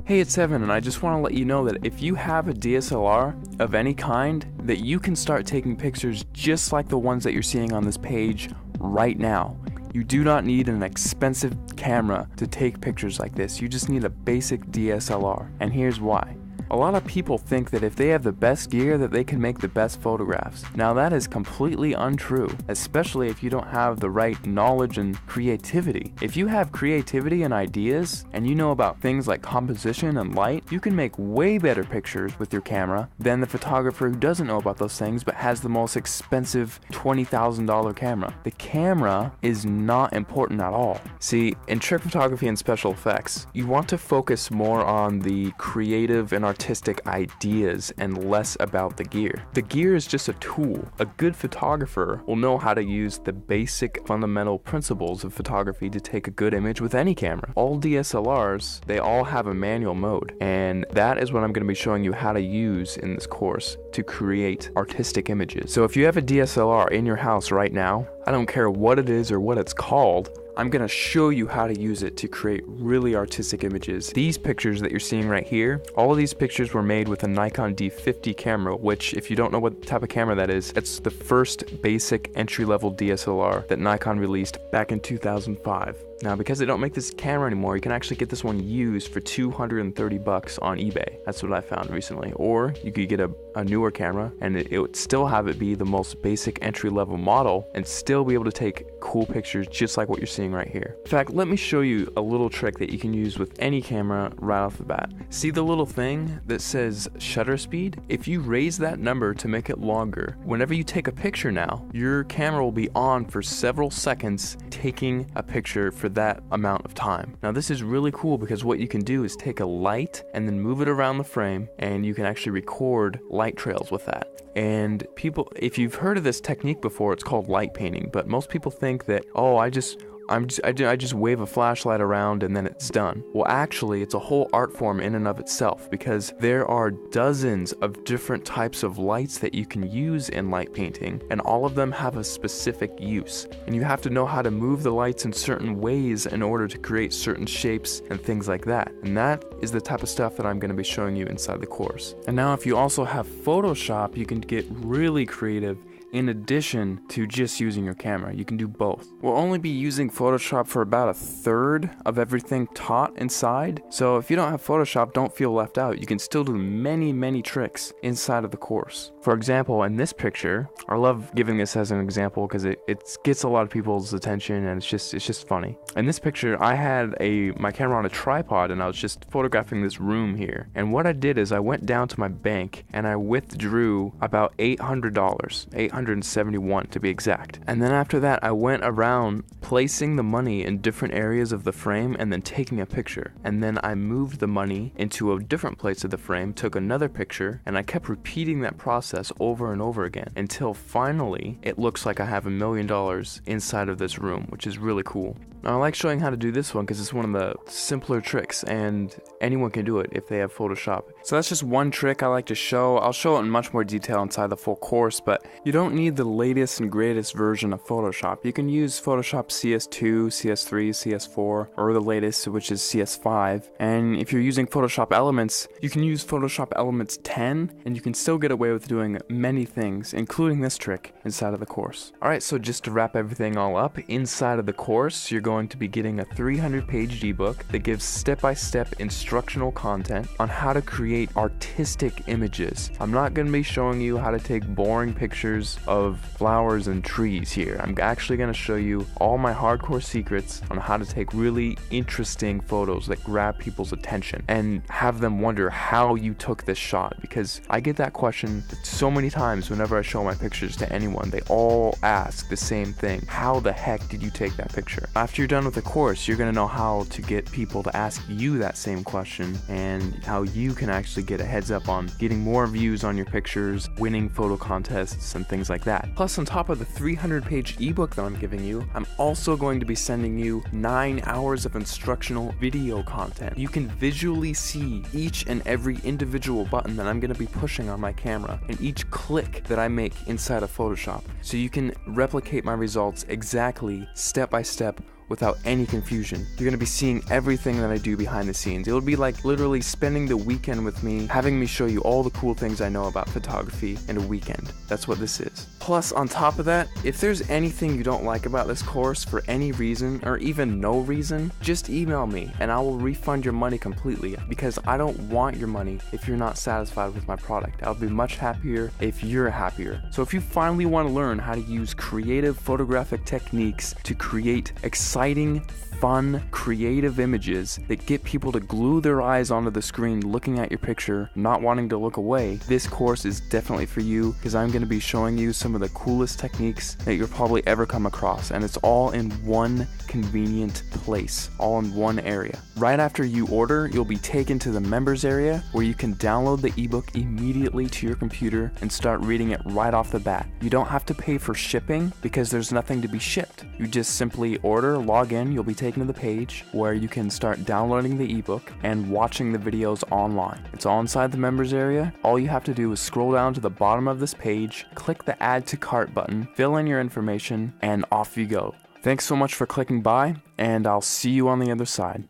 Hey, it's Evan, and I just want to let you know that if you have a DSLR of any kind, that you can start taking pictures just like the ones that you're seeing on this page right now. You do not need an expensive camera to take pictures like this. You just need a basic DSLR, and here's why. A lot of people think that if they have the best gear that they can make the best photographs. Now that is completely untrue, especially if you don't have the right knowledge and creativity. If you have creativity and ideas, and you know about things like composition and light, you can make way better pictures with your camera than the photographer who doesn't know about those things but has the most expensive $20,000 camera. The camera is not important at all. See, in trick photography and special effects, you want to focus more on the creative and artistic ideas and less about the gear. The gear is just a tool. A good photographer will know how to use the basic fundamental principles of photography to take a good image with any camera. All DSLRs, they all have a manual mode, and that is what I'm going to be showing you how to use in this course to create artistic images. So if you have a DSLR in your house right now, I don't care what it is or what it's called, I'm going to show you how to use it to create really artistic images. These pictures that you're seeing right here, all of these pictures were made with a Nikon D50 camera, which if you don't know what type of camera that is, it's the first basic entry-level DSLR that Nikon released back in 2005. Now, because they don't make this camera anymore, you can actually get this one used for $230 on eBay. That's what I found recently. Or you could get a newer camera and it would still have it be the most basic entry-level model and still be able to take cool pictures just like what you're seeing right here. In fact, let me show you a little trick that you can use with any camera right off the bat. See the little thing that says shutter speed? If you raise that number to make it longer, whenever you take a picture now, your camera will be on for several seconds taking a picture for that amount of time. Now this is really cool because what you can do is take a light and then move it around the frame, and you can actually record light trails with that. And people, if you've heard of this technique before, it's called light painting, but most people think that, oh, I just wave a flashlight around and then it's done. Well, actually, it's a whole art form in and of itself, because there are dozens of different types of lights that you can use in light painting, and all of them have a specific use. And you have to know how to move the lights in certain ways in order to create certain shapes and things like that. And that is the type of stuff that I'm going to be showing you inside the course. And now if you also have Photoshop, you can get really creative. In addition to just using your camera, you can do both. We'll only be using Photoshop for about a third of everything taught inside. So if you don't have Photoshop, don't feel left out. You can still do many tricks inside of the course. For example, in this picture, I love giving this as an example because it gets a lot of people's attention and it's just funny. In this picture, I had my camera on a tripod and I was just photographing this room here. And what I did is I went down to my bank and I withdrew about $800, $871 to be exact. And then after that, I went around placing the money in different areas of the frame and then taking a picture. And then I moved the money into a different place of the frame, took another picture, and I kept repeating that process over and over again until finally it looks like I have $1 million inside of this room, which is really cool. Now, I like showing how to do this one because it's one of the simpler tricks and anyone can do it if they have Photoshop. So that's just one trick I like to show. I'll show it in much more detail inside the full course, but you don't need the latest and greatest version of Photoshop. You can use Photoshop CS2, CS3, CS4, or the latest, which is CS5. And if you're using Photoshop Elements, you can use Photoshop Elements 10, and you can still get away with doing many things, including this trick, inside of the course. Alright, so just to wrap everything all up, inside of the course, you're going to be getting a 300-page ebook that gives step-by-step instructional content on how to create artistic images. I'm not going to be showing you how to take boring pictures of flowers and trees here. I'm actually going to show you all my hardcore secrets on how to take really interesting photos that grab people's attention and have them wonder how you took this shot, because I get that question so many times whenever I show my pictures to anyone. They all ask the same thing: how the heck did you take that picture? After you're done with the course, you're going to know how to get people to ask you that same question and how you can actually get a heads up on getting more views on your pictures, winning photo contests, and things like that. Plus, on top of the 300-page ebook that I'm giving you, I'm also going to be sending you 9 hours of instructional video content. You can visually see each and every individual button that I'm going to be pushing on my camera and each click that I make inside of Photoshop, so you can replicate my results exactly, step by step, without any confusion. You're going to be seeing everything that I do behind the scenes. It'll be like literally spending the weekend with me, having me show you all the cool things I know about photography in a weekend. That's what this is. Plus, on top of that, if there's anything you don't like about this course for any reason, or even no reason, just email me and I will refund your money completely, because I don't want your money if you're not satisfied with my product. I'll be much happier if you're happier. So if you finally want to learn how to use creative photographic techniques to create exciting, fun, creative images that get people to glue their eyes onto the screen looking at your picture, not wanting to look away, this course is definitely for you, because I'm going to be showing you some of the coolest techniques that you'll probably ever come across, and it's all in one convenient place, all in one area. Right after you order, you'll be taken to the members area where you can download the ebook immediately to your computer and start reading it right off the bat. You don't have to pay for shipping because there's nothing to be shipped. You just simply order, log in, you'll be taken to the page where you can start downloading the ebook and watching the videos online. It's all inside the members area. All you have to do is scroll down to the bottom of this page, click the add to cart button, fill in your information, and off you go. Thanks so much for clicking by, and I'll see you on the other side.